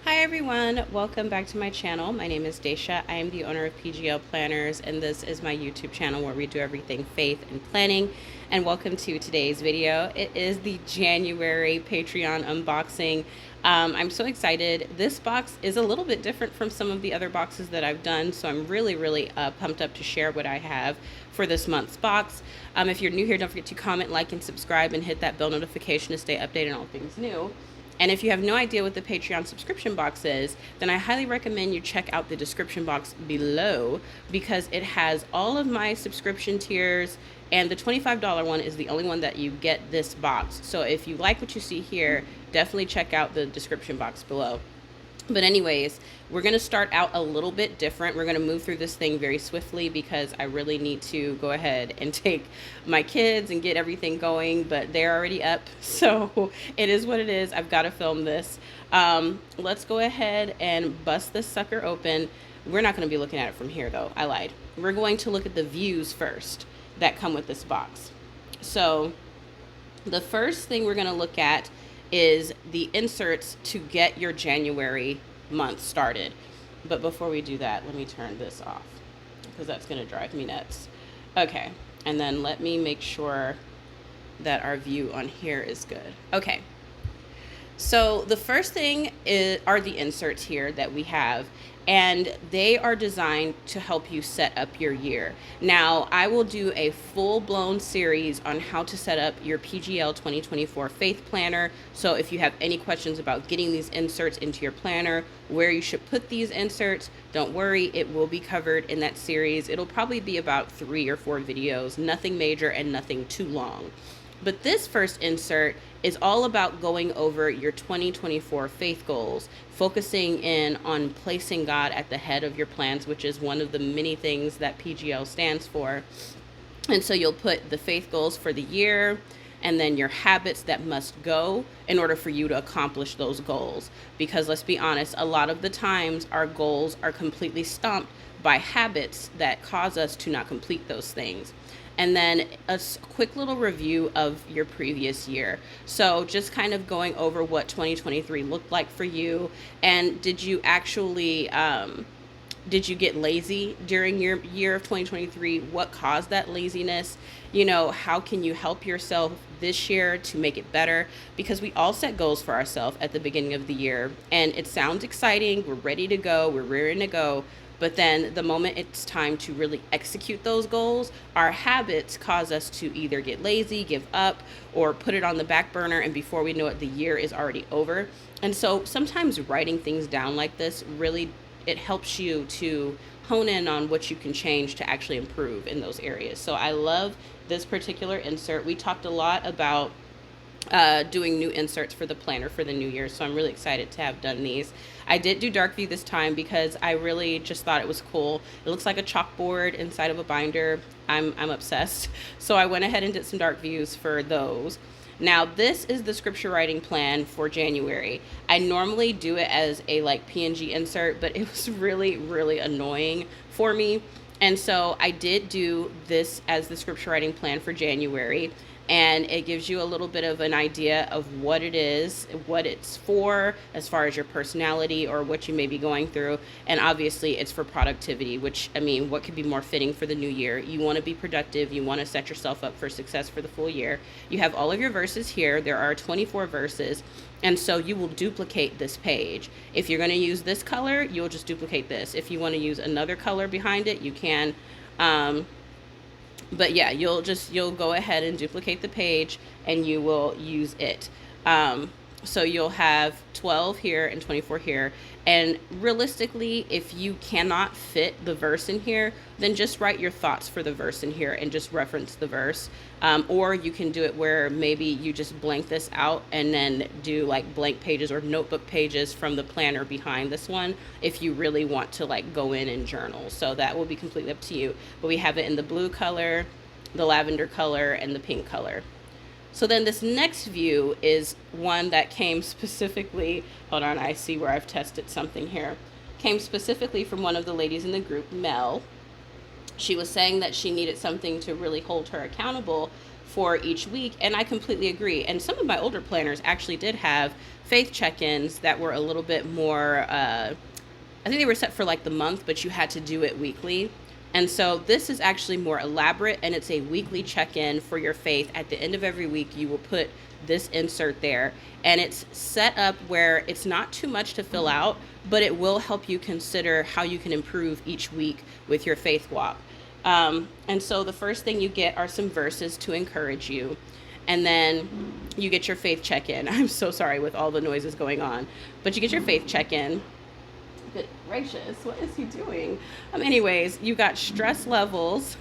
Hi everyone, welcome back to my channel. My name is Daisha. I am the owner of PGL Planners, and this is my YouTube channel where we do everything faith and planning. And welcome to today's video. It is the January Patreon unboxing. I'm so excited. This box is a little bit different from some of the other boxes that I've done, so I'm really pumped up to share what I have for this month's box. If you're new here, don't forget to comment, like, and subscribe, and hit that bell notification to stay updated on all things new. And if you have no idea what the Patreon subscription box is, then I highly recommend you check out the description box below, because it has all of my subscription tiers, and the $25 one is the only one that you get this box. So if you like what you see here, definitely check out the description box below. But anyways, we're going to start out a little bit different. We're going to move through this thing very swiftly because I really need to go ahead and take my kids and get everything going, but they're already up. So it is what it is. I've got to film this. Let's go ahead and bust this sucker open. We're not going to be looking at it from here though. I lied. We're going to look at the views first that come with this box. So the first thing we're going to look at is the inserts to get your January month started. But before we do that, let me turn this off because that's going to drive me nuts. Okay, and then let me make sure that our view on here is good. Okay, so the first thing are the inserts here that we have, and they are designed to help you set up your year. Now, I will do a full-blown series on how to set up your PGL 2024 Faith Planner. So if you have any questions about getting these inserts into your planner, where you should put these inserts, don't worry, it will be covered in that series. It'll probably be about 3 or 4 videos, nothing major and nothing too long. But this first insert is all about going over your 2024 faith goals, focusing in on placing God at the head of your plans, which is one of the many things that PGL stands for. And so you'll put the faith goals for the year, and then your habits that must go in order for you to accomplish those goals. Because let's be honest, a lot of the times our goals are completely stumped by habits that cause us to not complete those things. And then a quick little review of your previous year. So just kind of going over what 2023 looked like for you. And did you actually, did you get lazy during your year of 2023? What caused that laziness? You know, how can you help yourself this year to make it better? Because we all set goals for ourselves at the beginning of the year. And it sounds exciting. We're ready to go. We're rearing to go. But then the moment it's time to really execute those goals, our habits cause us to either get lazy, give up, or put it on the back burner. And before we know it, the year is already over. And so sometimes writing things down like this, really, it helps you to hone in on what you can change to actually improve in those areas. So I love this particular insert. We talked a lot about doing new inserts for the planner for the new year, so I'm really excited to have done these. I did do dark view this time because I really just thought it was cool. It looks like a chalkboard inside of a binder. I'm obsessed. So I went ahead and did some dark views for those. Now this is the scripture writing plan for January. I normally do it as a like PNG insert, but it was really annoying for me. And so I did do this as the scripture writing plan for January. And it gives you a little bit of an idea of what it is, what it's for, as far as your personality or what you may be going through. And obviously it's for productivity, which, I mean, what could be more fitting for the new year? You want to be productive. You want to set yourself up for success for the full year. You have all of your verses here. There are 24 verses. And so you will duplicate this page. If you're going to use this color, you'll just duplicate this. If you want to use another color behind it, you can. But yeah, you'll go ahead and duplicate the page and you will use it. So you'll have 12 here and 24 here. And realistically, if you cannot fit the verse in here, then just write your thoughts for the verse in here and just reference the verse. Or you can do it where maybe you just blank this out and then do like blank pages or notebook pages from the planner behind this one if you really want to like go in and journal. So that will be completely up to you. But we have it in the blue color, the lavender color, and the pink color. So then this next view is one that came specifically, hold on, I see where I've tested something here, came specifically from one of the ladies in the group, Mel. She was saying that she needed something to really hold her accountable for each week, and I completely agree. And some of my older planners actually did have faith check-ins that were a little bit more, I think they were set for like the month, but you had to do it weekly. And so this is actually more elaborate, and it's a weekly check-in for your faith. At the end of every week, you will put this insert there, and it's set up where it's not too much to fill out, but it will help you consider how you can improve each week with your faith walk. And so the first thing you get are some verses to encourage you, and then you get your faith check-in. I'm so sorry with all the noises going on, but you get your faith check-in. Good gracious, what is he doing? Anyways, you got stress levels.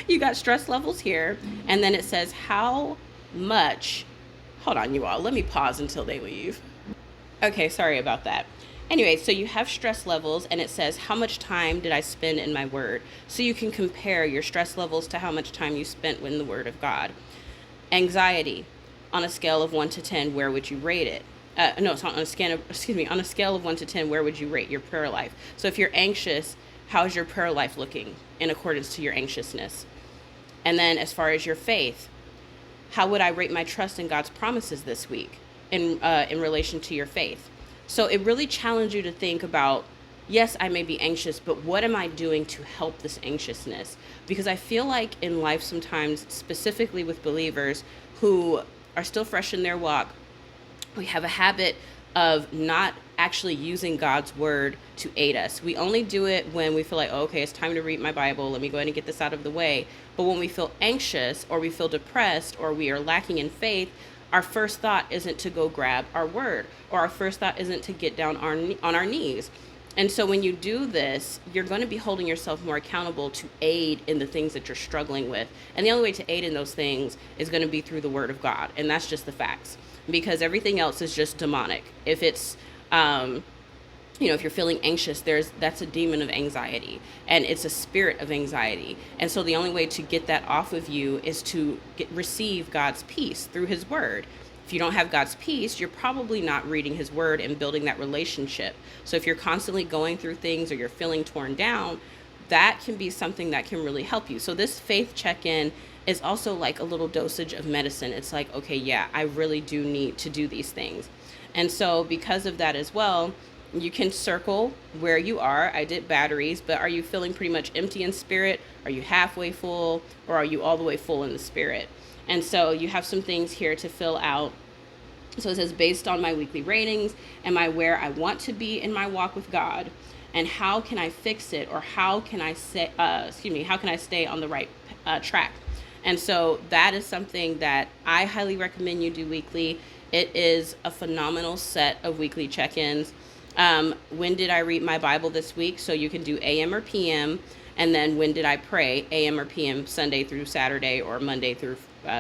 You got stress levels here, and then it says how much. Hold on, you all. Let me pause until they leave. Okay, sorry about that. Anyway, so you have stress levels, and it says how much time did I spend in my word? So you can compare your stress levels to how much time you spent in the word of God. Anxiety, on a scale of 1 to 10, where would you rate it? No, it's not on a scale of, on a scale of 1 to 10, where would you rate your prayer life? So if you're anxious, how's your prayer life looking in accordance to your anxiousness? And then as far as your faith, how would I rate my trust in God's promises this week in relation to your faith? So it really challenged you to think about, yes, I may be anxious, but what am I doing to help this anxiousness? Because I feel like in life sometimes, specifically with believers who are still fresh in their walk, we have a habit of not actually using God's word to aid us. We only do it when we feel like, oh, okay, it's time to read my Bible. Let me go ahead and get this out of the way. But when we feel anxious or we feel depressed or we are lacking in faith, our first thought isn't to go grab our word, or our first thought isn't to get down on our knees. And so when you do this, you're going to be holding yourself more accountable to aid in the things that you're struggling with. And the only way to aid in those things is going to be through the word of God. And that's just the facts, because everything else is just demonic. If it's, if you're feeling anxious, that's a demon of anxiety, and it's a spirit of anxiety. And so the only way to get that off of you is to receive God's peace through his word. If you don't have God's peace, you're probably not reading his word and building that relationship. So if you're constantly going through things or you're feeling torn down, that can be something that can really help you. So this faith check-in is also like a little dosage of medicine. It's like, okay, yeah, I really do need to do these things. And so because of that as well, you can circle where you are. I did batteries, but are you feeling pretty much empty in spirit? Are you halfway full, or are you all the way full in the spirit? And so you have some things here to fill out. So it says, based on my weekly ratings, am I where I want to be in my walk with God? And how can I fix it? Or how can I how can I stay on the right track? And so that is something that I highly recommend you do weekly. It is a phenomenal set of weekly check-ins. When did I read my Bible this week? So you can do AM or PM. And then when did I pray? AM or PM, Sunday through Saturday, or Monday through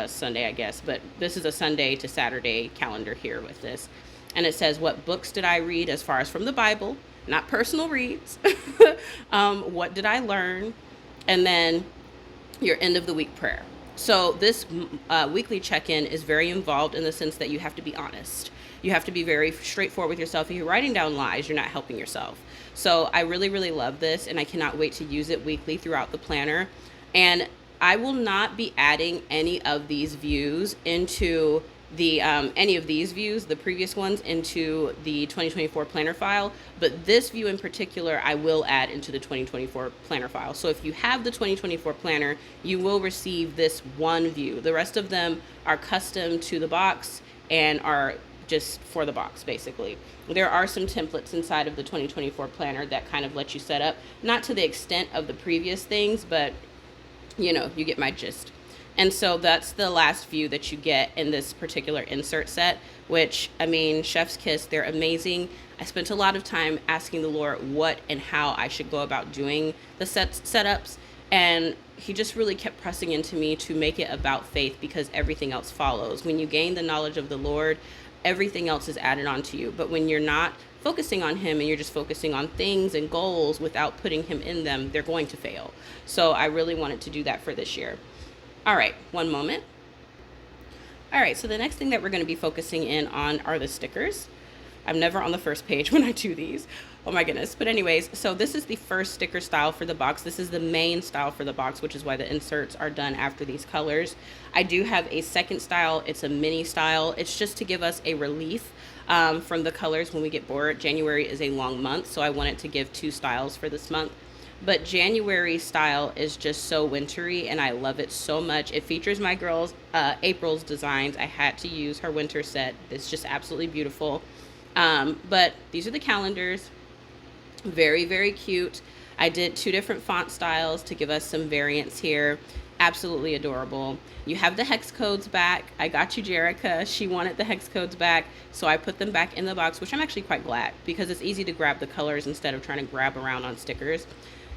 Sunday, I guess. But this is a Sunday to Saturday calendar here with this. And it says, what books did I read as far as from the Bible? Not personal reads. What did I learn? And then your end of the week prayer. So this weekly check-in is very involved in the sense that you have to be honest. You have to be very straightforward with yourself. If you're writing down lies, you're not helping yourself. So I really, really love this, and I cannot wait to use it weekly throughout the planner. And I will not be adding any of these views into the the previous ones, into the 2024 planner file, but this view in particular I will add into the 2024 planner file. So if you have the 2024 planner, you will receive this one view. The rest of them are custom to the box and are just for the box, basically. There are some templates inside of the 2024 planner that kind of let you set up, not to the extent of the previous things, but you get my gist. And so that's the last view that you get in this particular insert set, which, I mean, chef's kiss, they're amazing. I spent a lot of time asking the Lord what and how I should go about doing the setups, and he just really kept pressing into me to make it about faith, because everything else follows. When you gain the knowledge of the Lord, everything else is added on to you. But when you're not focusing on him and you're just focusing on things and goals without putting him in them, they're going to fail. So I really wanted to do that for this year. All right, one moment. All right, so the next thing that we're going to be focusing in on are the stickers. I'm never on the first page when I do these. Oh my goodness. But anyways, so this is the first sticker style for the box. This is the main style for the box, which is why the inserts are done after these colors. I do have a second style. It's a mini style. It's just to give us a relief from the colors when we get bored. January is a long month, so I wanted to give 2 styles for this month. But January style is just so wintry, and I love it so much. It features my girl's April's designs. I had to use her winter set. It's just absolutely beautiful. But these are the calendars. Very, very cute. I did 2 different font styles to give us some variance here. Absolutely adorable. You have the hex codes back. I got you, Jerica. She wanted the hex codes back, so I put them back in the box, which I'm actually quite glad, because it's easy to grab the colors instead of trying to grab around on stickers.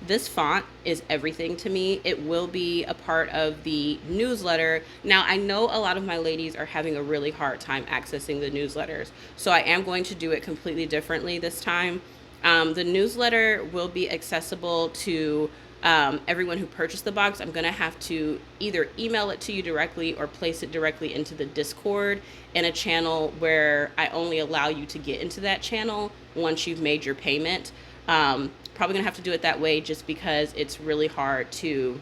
This font is everything to me. It will be a part of the newsletter. Now, I know a lot of my ladies are having a really hard time accessing the newsletters, so I am going to do it completely differently this time. The newsletter will be accessible to everyone who purchased the box. I'm going to have to either email it to you directly or place it directly into the Discord in a channel where I only allow you to get into that channel once you've made your payment. Probably gonna have to do it that way just because it's really hard to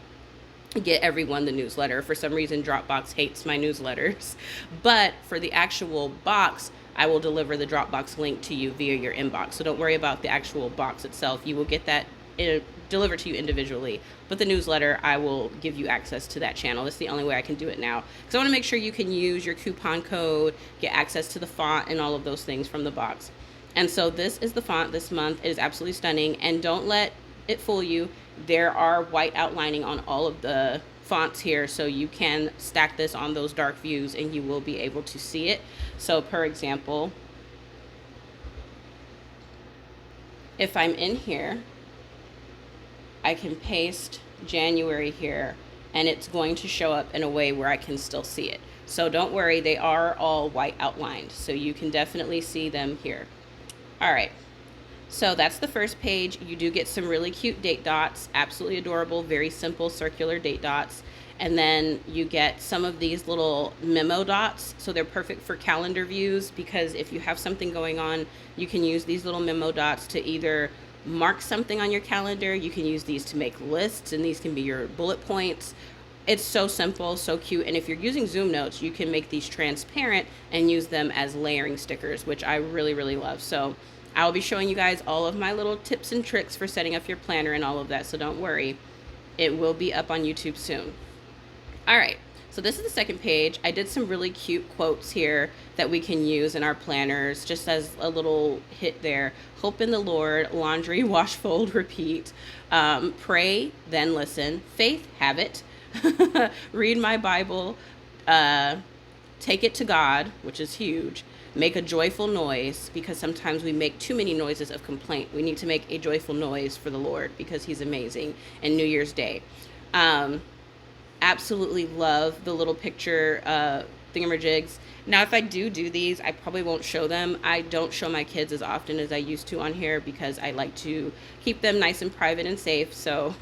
get everyone the newsletter. For some reason, Dropbox hates my newsletters. But for the actual box, I will deliver the Dropbox link to you via your inbox. So don't worry about the actual box itself. You will get that delivered to you individually. But the newsletter, I will give you access to that channel. That's the only way I can do it now. Because I want to make sure you can use your coupon code, get access to the font and all of those things from the box. And so this is the font this month. It is absolutely stunning. And don't let it fool you. There are white outlining on all of the fonts here, so you can stack this on those dark views and you will be able to see it. So per example, if I'm in here, I can paste January here and it's going to show up in a way where I can still see it. So don't worry, they are all white outlined, so you can definitely see them here. All right, so that's the first page. You do get some really cute date dots, absolutely adorable, very simple circular date dots. And then you get some of these little memo dots. So they're perfect for calendar views, because if you have something going on, you can use these little memo dots to either mark something on your calendar. You can use these to make lists, and these can be your bullet points. It's so simple, so cute. And if you're using Zoom Notes, you can make these transparent and use them as layering stickers, which I really, really love. So I'll be showing you guys all of my little tips and tricks for setting up your planner and all of that. So don't worry, it will be up on YouTube soon. All right, so this is the second page. I did some really cute quotes here that we can use in our planners, just as a little hit there. Hope in the Lord, laundry, wash, fold, repeat. Pray, then listen. Faith, have it. Read my Bible, take it to God, which is huge. Make a joyful noise, because sometimes we make too many noises of complaint. We need to make a joyful noise for the Lord because he's amazing. And New Year's Day. Absolutely love the little picture thingamajigs. Now, if I do these, I probably won't show them. I don't show my kids as often as I used to on here because I like to keep them nice and private and safe. So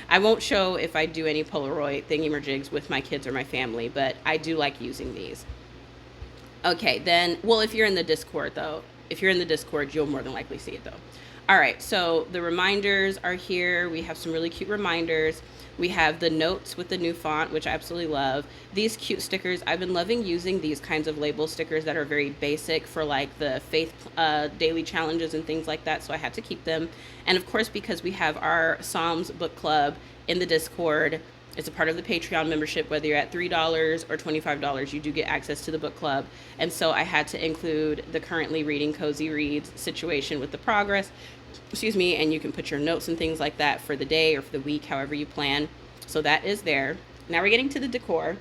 I won't show if I do any Polaroid thingamajigs with my kids or my family, but I do like using these. Okay, then, well, if you're in the Discord, though, if you're in the Discord, you'll more than likely see it, though. All right, so the reminders are here. We have some really cute reminders. We have the notes with the new font, which I absolutely love. These cute stickers, I've been loving using these kinds of label stickers that are very basic for like the faith daily challenges and things like that, so I had to keep them. And of course, because we have our Psalms book club in the Discord, it's a part of the Patreon membership. Whether you're at $3 or $25, you do get access to the book club. And so I had to include the currently reading Cozy Reads situation with the progress, and you can put your notes and things like that for the day or for the week, however you plan. So that is there. Now we're getting to the decor.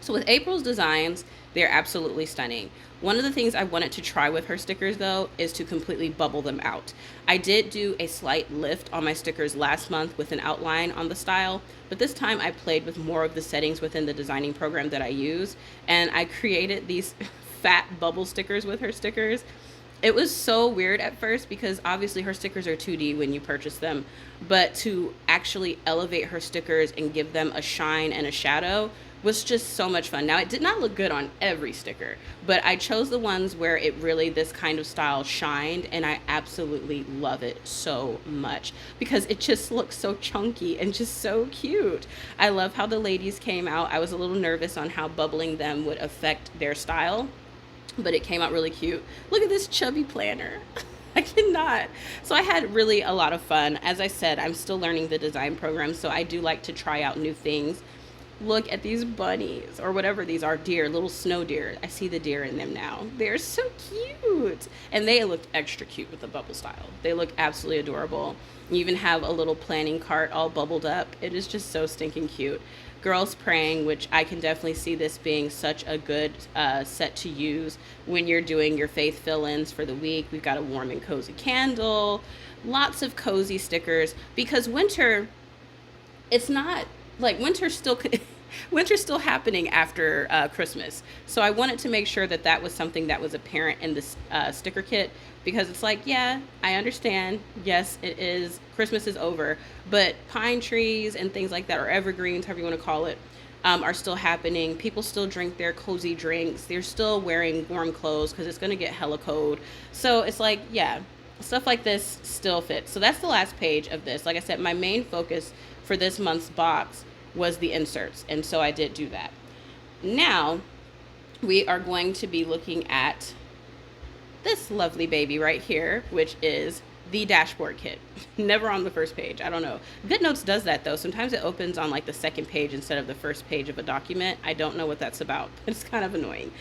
So with April's designs, they're absolutely stunning. One of the things I wanted to try with her stickers, though, is to completely bubble them out. I did do a slight lift on my stickers last month with an outline on the style, but this time I played with more of the settings within the designing program that I use, and I created these fat bubble stickers with her stickers. It was so weird at first because obviously her stickers are 2D when you purchase them, but to actually elevate her stickers and give them a shine and a shadow was just so much fun. Now, it did not look good on every sticker, but I chose the ones where it really, this kind of style shined, and I absolutely love it so much because it just looks so chunky and just so cute. I love how the ladies came out. I was a little nervous on how bubbling them would affect their style, but it came out really cute. Look at this chubby planner. I cannot. So I had really a lot of fun. As I said, I'm still learning the design program, so I do like to try out new things. Look at these bunnies, or whatever these are, deer, little snow deer. I see the deer in them now. They're so cute. And they looked extra cute with the bubble style. They look absolutely adorable. You even have a little planning cart all bubbled up. It is just so stinking cute. Girls Praying, which I can definitely see this being such a good set to use when you're doing your faith fill-ins for the week. We've got a warm and cozy candle, lots of cozy stickers, because winter, it's not like winter's still winter's still happening after Christmas. So I wanted to make sure that that was something that was apparent in this sticker kit, because it's like, yeah, I understand. Yes, it is. Christmas is over, but pine trees and things like that, or evergreens, however you want to call it, are still happening. People still drink their cozy drinks. They're still wearing warm clothes because it's going to get hella cold. So it's like, yeah, stuff like this still fits. So that's the last page of this. Like I said, my main focus for this month's box was the inserts, and so I did do that. Now we are going to be looking at this lovely baby right here, which is the dashboard kit. Never on the first page. I don't know. GoodNotes does that though. Sometimes it opens on like the second page instead of the first page of a document. I don't know what that's about, but it's kind of annoying.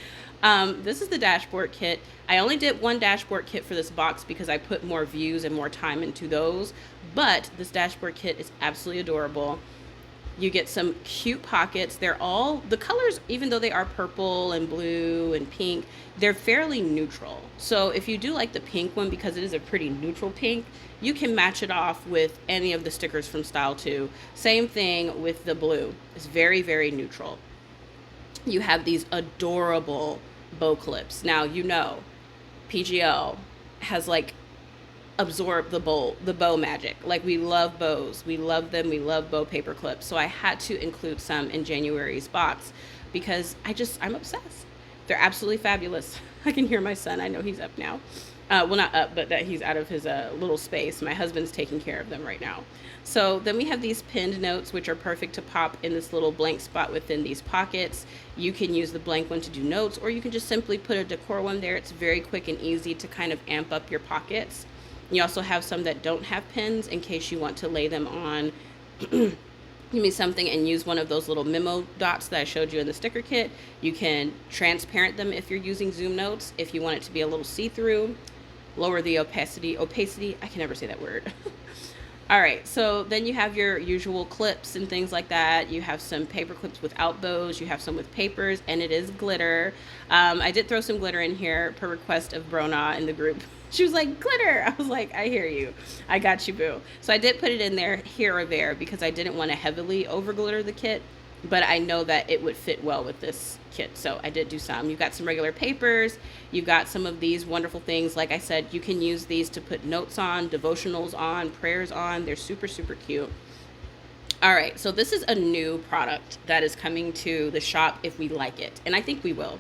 This is the dashboard kit. I only did one dashboard kit for this box because I put more views and more time into those, but this dashboard kit is absolutely adorable. You get some cute pockets. They're all, the colors, even though they are purple and blue and pink, they're fairly neutral. So if you do like the pink one, because it is a pretty neutral pink, you can match it off with any of the stickers from Style 2. Same thing with the blue. It's very, very neutral. You have these adorable bow clips. Now, you know, PGL has like absorb the bow magic. Like, we love bows, we love them, we love bow paper clips. So I had to include some in January's box because I'm obsessed. They're absolutely fabulous. I can hear my son. I know he's up now. Well, not up, but that he's out of his little space. My husband's taking care of them right now. So then we have these pinned notes, which are perfect to pop in this little blank spot within these pockets. You can use the blank one to do notes, or you can just simply put a decor one there. It's very quick and easy to kind of amp up your pockets. You also have some that don't have pins in case you want to lay them on give me something and use one of those little memo dots that I showed you in the sticker kit. You can transparent them if you're using Zoom Notes. If you want it to be a little see-through, lower the opacity, I can never say that word. All right, so then you have your usual clips and things like that. You have some paper clips without bows. You have some with papers, and it is glitter. I did throw some glitter in here per request of Brona in the group. She was like, glitter. I was like, I hear you. I got you, boo. So I did put it in there here or there because I didn't want to heavily over glitter the kit, but I know that it would fit well with this kit. So I did do some. You've got some regular papers. You've got some of these wonderful things. Like I said, you can use these to put notes on, devotionals on, prayers on. They're super, super cute. All right, so this is a new product that is coming to the shop if we like it, and I think we will.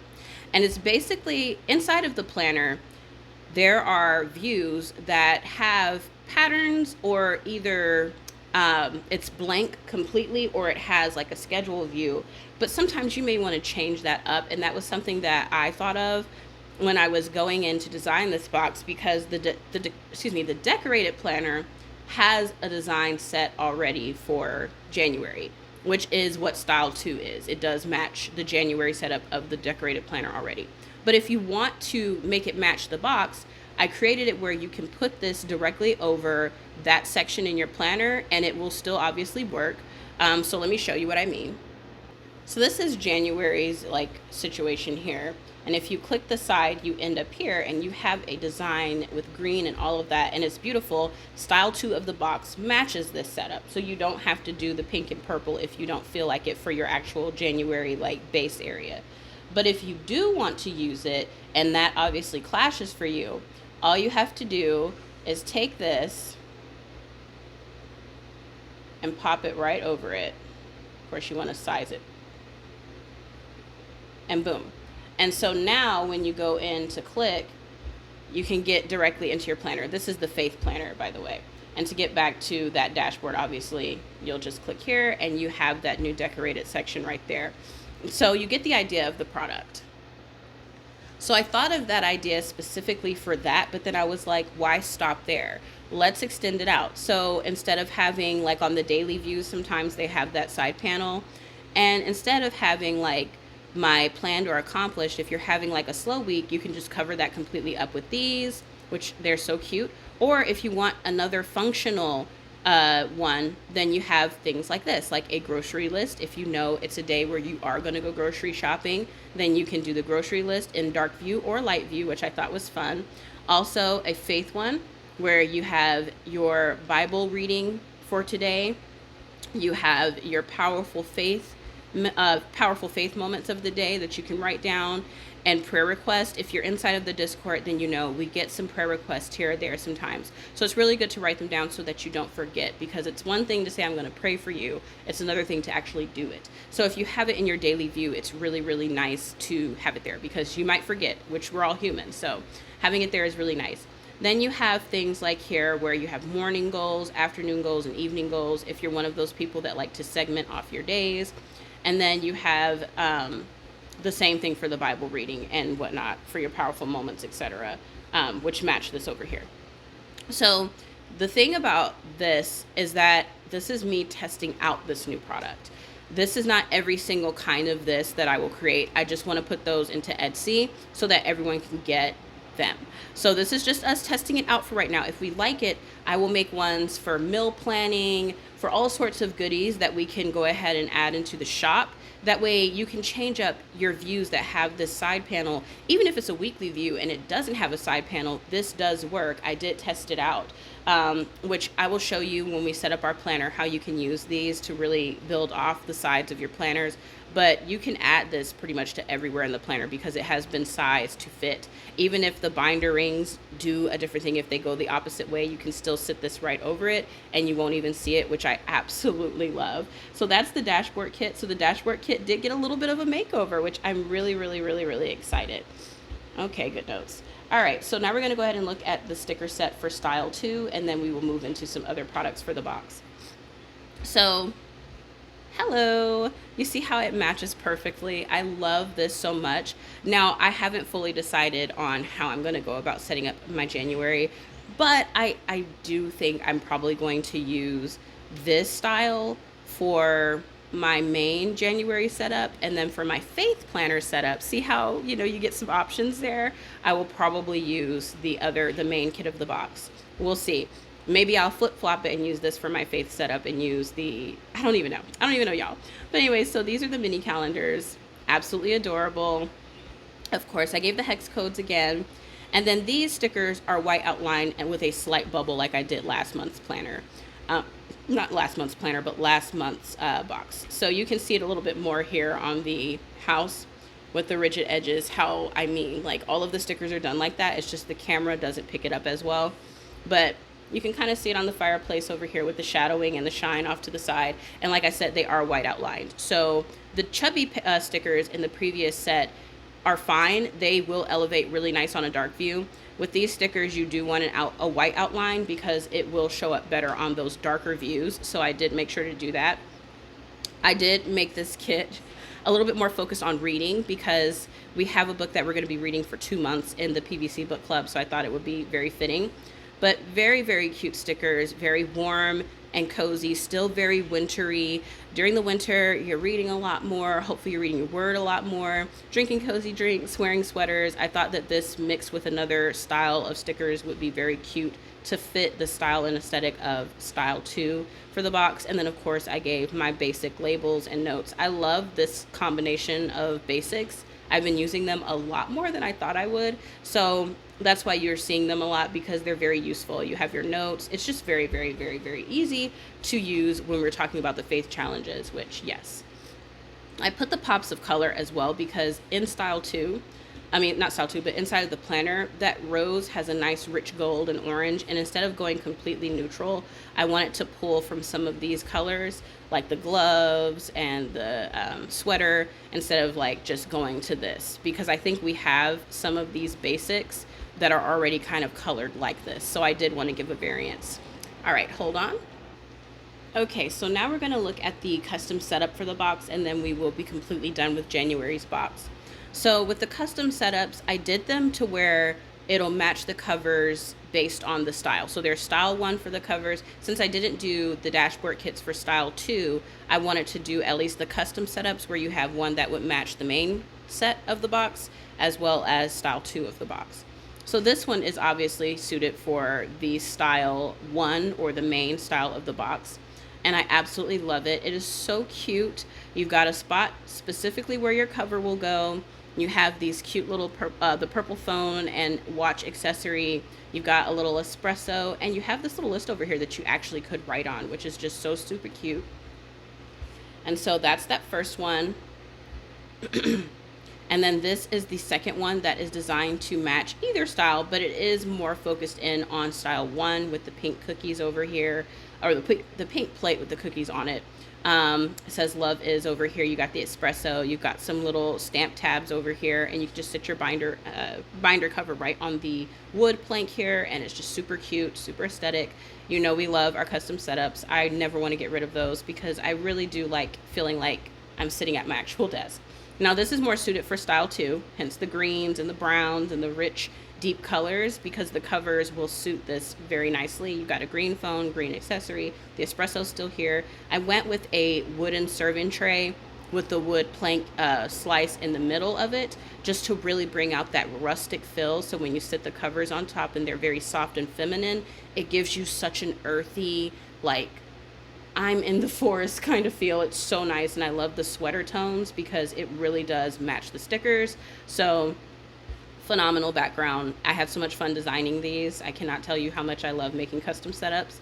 And it's basically inside of the planner. There are views that have patterns, or either it's blank completely, or it has like a schedule view. But sometimes you may want to change that up, and that was something that I thought of when I was going in to design this box, because the decorated planner has a design set already for January, which is what Style 2 is. It does match the January setup of the decorated planner already. But if you want to make it match the box, I created it where you can put this directly over that section in your planner, and it will still obviously work. So let me show you what I mean. So this is January's like situation here. And if you click the side, you end up here, and you have a design with green and all of that, and it's beautiful. Style 2 of the box matches this setup, so you don't have to do the pink and purple if you don't feel like it for your actual January like base area. But if you do want to use it, and that obviously clashes for you, all you have to do is take this and pop it right over it. Of course, you want to size it and boom. And so now when you go in to click, you can get directly into your planner. This is the Faith Planner, by the way. And to get back to that dashboard, obviously, you'll just click here and you have that new decorated section right there. So you get the idea of the product. So I thought of that idea specifically for that, but then I was like, why stop there? Let's extend it out. So instead of having, like on the daily views, sometimes they have that side panel. And instead of having like my planned or accomplished, if you're having like a slow week, you can just cover that completely up with these, which they're so cute. Or if you want another functional one, then you have things like this, like a grocery list. If you know it's a day where you are going to go grocery shopping, then you can do the grocery list in dark view or light view, which I thought was fun. Also a faith one where you have your Bible reading for today. You have your powerful faith moments of the day that you can write down, and prayer requests. If you're inside of the Discord, then you know we get some prayer requests here or there sometimes. So it's really good to write them down so that you don't forget, because it's one thing to say I'm going to pray for you. It's another thing to actually do it. So if you have it in your daily view, it's really, really nice to have it there, because you might forget, which we're all human. So having it there is really nice. Then you have things like here where you have morning goals, afternoon goals, and evening goals, if you're one of those people that like to segment off your days. And then you have the same thing for the Bible reading and whatnot for your powerful moments, etc., which match this over here. So the thing about this is that this is me testing out this new product. This is not every single kind of this that I will create. I just want to put those into Etsy so that everyone can get them. So this is just us testing it out for right now. If we like it, I will make ones for meal planning, for all sorts of goodies that we can go ahead and add into the shop. That way you can change up your views that have this side panel. Even if it's a weekly view and it doesn't have a side panel, this does work. I did test it out, which I will show you when we set up our planner, how you can use these to really build off the sides of your planners. But you can add this pretty much to everywhere in the planner because it has been sized to fit. Even if the binder rings do a different thing, if they go the opposite way, you can still sit this right over it and you won't even see it, which I absolutely love. So that's the dashboard kit. So the dashboard kit did get a little bit of a makeover, which I'm really, really, really, really excited. Okay, good notes. All right, so now we're gonna go ahead and look at the sticker set for style 2, and then we will move into some other products for the box. So, hello. You see how it matches perfectly? I love this so much. Now, I haven't fully decided on how I'm going to go about setting up my January, but I do think I'm probably going to use this style for my main January setup, and then for my faith planner setup, see how, you know, you get some options there. I will probably use the main kit of the box. We'll see. Maybe I'll flip-flop it and use this for my faith setup and use the, I don't even know, y'all. But anyway, so these are the mini calendars. Absolutely adorable. Of course, I gave the hex codes again. And then these stickers are white outline and with a slight bubble like I did last month's planner. Not last month's planner, but last month's box. So you can see it a little bit more here on the house with the rigid edges. Like all of the stickers are done like that. It's just the camera doesn't pick it up as well. But you can kind of see it on the fireplace over here with the shadowing and the shine off to the side. And like I said, they are white outlined. So the chubby stickers in the previous set are fine. They will elevate really nice on a dark view. With these stickers, you do want a white outline because it will show up better on those darker views. So I did make sure to do that. I did make this kit a little bit more focused on reading because we have a book that we're going to be reading for 2 months in the PVC book club. So I thought it would be very fitting. But very, very cute stickers, very warm and cozy, still very wintry. During the winter, you're reading a lot more. Hopefully you're reading your word a lot more, drinking cozy drinks, wearing sweaters. I thought that this mixed with another style of stickers would be very cute to fit the style and aesthetic of style 2 for the box. And then of course I gave my basic labels and notes. I love this combination of basics. I've been using them a lot more than I thought I would. So that's why you're seeing them a lot, because they're very useful. You have your notes. It's just very, very, very, very easy to use when we're talking about the faith challenges, which yes. I put the pops of color as well because in style 2, I mean, not style 2, but inside of the planner, that rose has a nice rich gold and orange. And instead of going completely neutral, I want it to pull from some of these colors, like the gloves and the sweater, instead of like just going to this. Because I think we have some of these basics that are already kind of colored like this. So I did want to give a variance. All right, hold on. Okay, so now we're going to look at the custom setup for the box, and then we will be completely done with January's box. So with the custom setups, I did them to where it'll match the covers based on the style. So there's style 1 for the covers. Since I didn't do the dashboard kits for style 2, I wanted to do at least the custom setups where you have one that would match the main set of the box as well as style 2 of the box. So this one is obviously suited for the style 1 or the main style of the box. And I absolutely love it. It is so cute. You've got a spot specifically where your cover will go. You have these cute little the purple phone and watch accessory. You've got a little espresso, and you have this little list over here that you actually could write on, which is just so super cute. And so that's that first one. And then this is the second one that is designed to match either style, but it is more focused in on style 1 with the pink cookies over here, or the pink plate with the cookies on it. It says love is over here. You got the espresso, you've got some little stamp tabs over here, and you can just sit your binder cover right on the wood plank here, and it's just super cute, super aesthetic. You know we love our custom setups. I never want to get rid of those because I really do like feeling like I'm sitting at my actual desk. Now this is more suited for style 2, hence the greens and the browns and the rich deep colors, because the covers will suit this very nicely. You've got a green phone, green accessory, the espresso's still here. I went with a wooden serving tray with the wood plank slice in the middle of it, just to really bring out that rustic feel. So when you sit the covers on top and they're very soft and feminine, it gives you such an earthy, like, I'm in the forest kind of feel. It's so nice, and I love the sweater tones because it really does match the stickers. So phenomenal background. I have so much fun designing these. I cannot tell you how much I love making custom setups.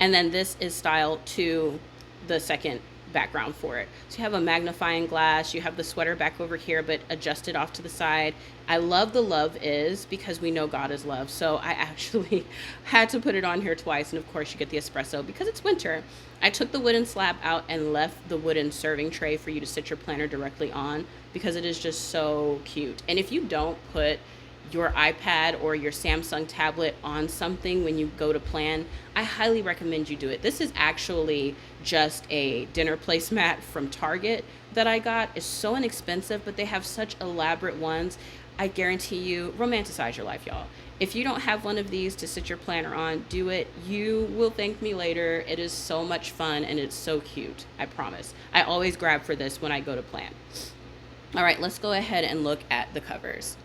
And then this is style 2, the second background for it. So you have a magnifying glass, you have the sweater back over here but adjusted off to the side. I love the love is because we know God is love, so I actually had to put it on here twice. And of course you get the espresso because it's winter. I took the wooden slab out and left the wooden serving tray for you to sit your planner directly on because it is just so cute. And if you don't put your iPad or your Samsung tablet on something when you go to plan, I highly recommend you do it. This is actually just a dinner placemat from Target that I got. It's so inexpensive, but they have such elaborate ones. I guarantee you, romanticize your life, y'all. If you don't have one of these to sit your planner on, do it. You will thank me later. It is so much fun and it's so cute, I promise. I always grab for this when I go to plan. All right, let's go ahead and look at the covers.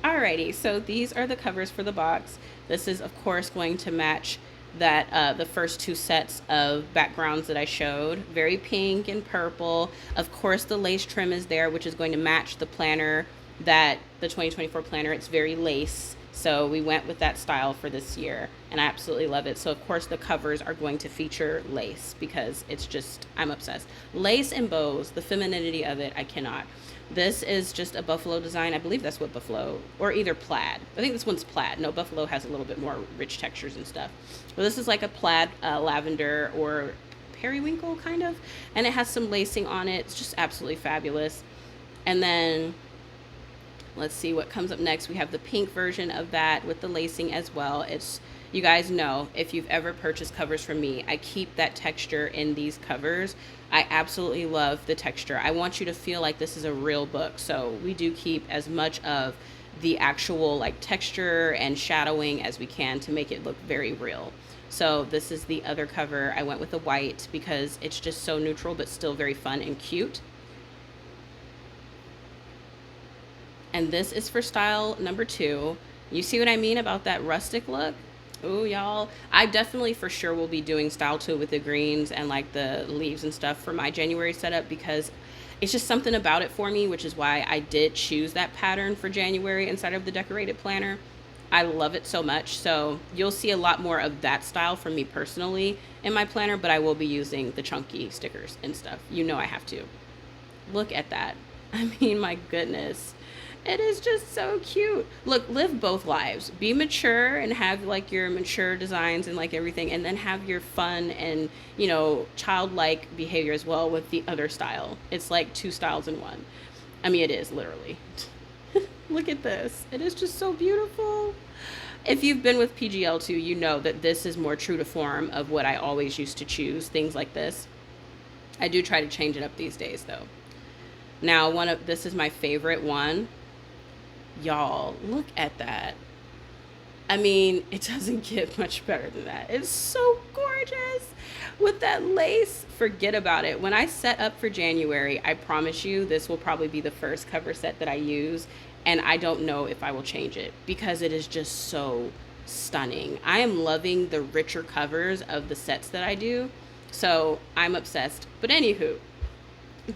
Alrighty, so these are the covers for the box. This is of course going to match that the first 2 sets of backgrounds that I showed. Very pink and purple. Of course the lace trim is there, which is going to match the planner, that the 2024 planner. It's very lace, so we went with that style for this year and I absolutely love it. So of course the covers are going to feature lace because it's just, I'm obsessed. Lace and bows, the femininity of it, I cannot. This is just a buffalo design. I believe that's what buffalo, or either plaid. I think this one's plaid. No, buffalo has a little bit more rich textures and stuff. But this is like a plaid lavender or periwinkle kind of. And it has some lacing on it. It's just absolutely fabulous. And then let's see what comes up next. We have the pink version of that with the lacing as well. It's, you guys know, if you've ever purchased covers from me, I keep that texture in these covers. I absolutely love the texture. I want you to feel like this is a real book. So we do keep as much of the actual like texture and shadowing as we can to make it look very real. So this is the other cover. I went with the white because it's just so neutral but still very fun and cute. And this is for style number 2. You see what I mean about that rustic look? Ooh, y'all. I definitely for sure will be doing style 2 with the greens and like the leaves and stuff for my January setup because it's just something about it for me, which is why I did choose that pattern for January inside of the decorated planner. I love it so much. So you'll see a lot more of that style from me personally in my planner, but I will be using the chunky stickers and stuff. You know I have to. Look at that. I mean, my goodness. It is just so cute. Look, live both lives. Be mature and have like your mature designs and like everything, and then have your fun and, childlike behavior as well with the other style. It's like two styles in one. I mean, it is literally. Look at this. It is just so beautiful. If you've been with PGL too, you know that this is more true to form of what I always used to choose, things like this. I do try to change it up these days though. Now, this is my favorite one. Y'all, look at that. I mean, it doesn't get much better than that. It's so gorgeous. With that lace, forget about it. When I set up for January, I promise you this will probably be the first cover set that I use, and I don't know if I will change it because it is just so stunning. I am loving the richer covers of the sets that I do, so I'm obsessed. But anywho,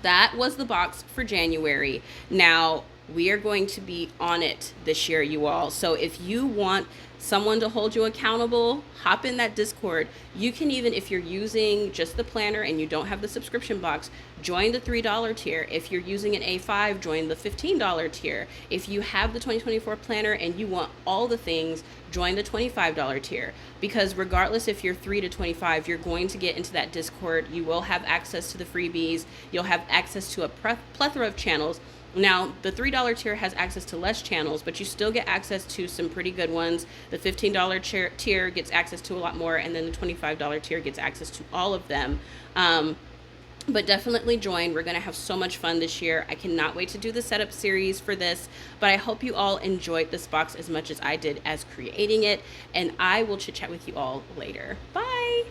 that was the box for January. Now, we are going to be on it this year, you all. So if you want someone to hold you accountable, hop in that Discord. You can even, if you're using just the planner and you don't have the subscription box, join the $3 tier. If you're using an A5, join the $15 tier. If you have the 2024 planner and you want all the things, join the $25 tier. Because regardless if you're 3 to 25, you're going to get into that Discord. You will have access to the freebies. You'll have access to a plethora of channels. Now, the $3 tier has access to less channels, but you still get access to some pretty good ones. The $15 tier gets access to a lot more, and then the $25 tier gets access to all of them. But definitely join. We're going to have so much fun this year. I cannot wait to do the setup series for this, but I hope you all enjoyed this box as much as I did as creating it, and I will chit chat with you all later. Bye!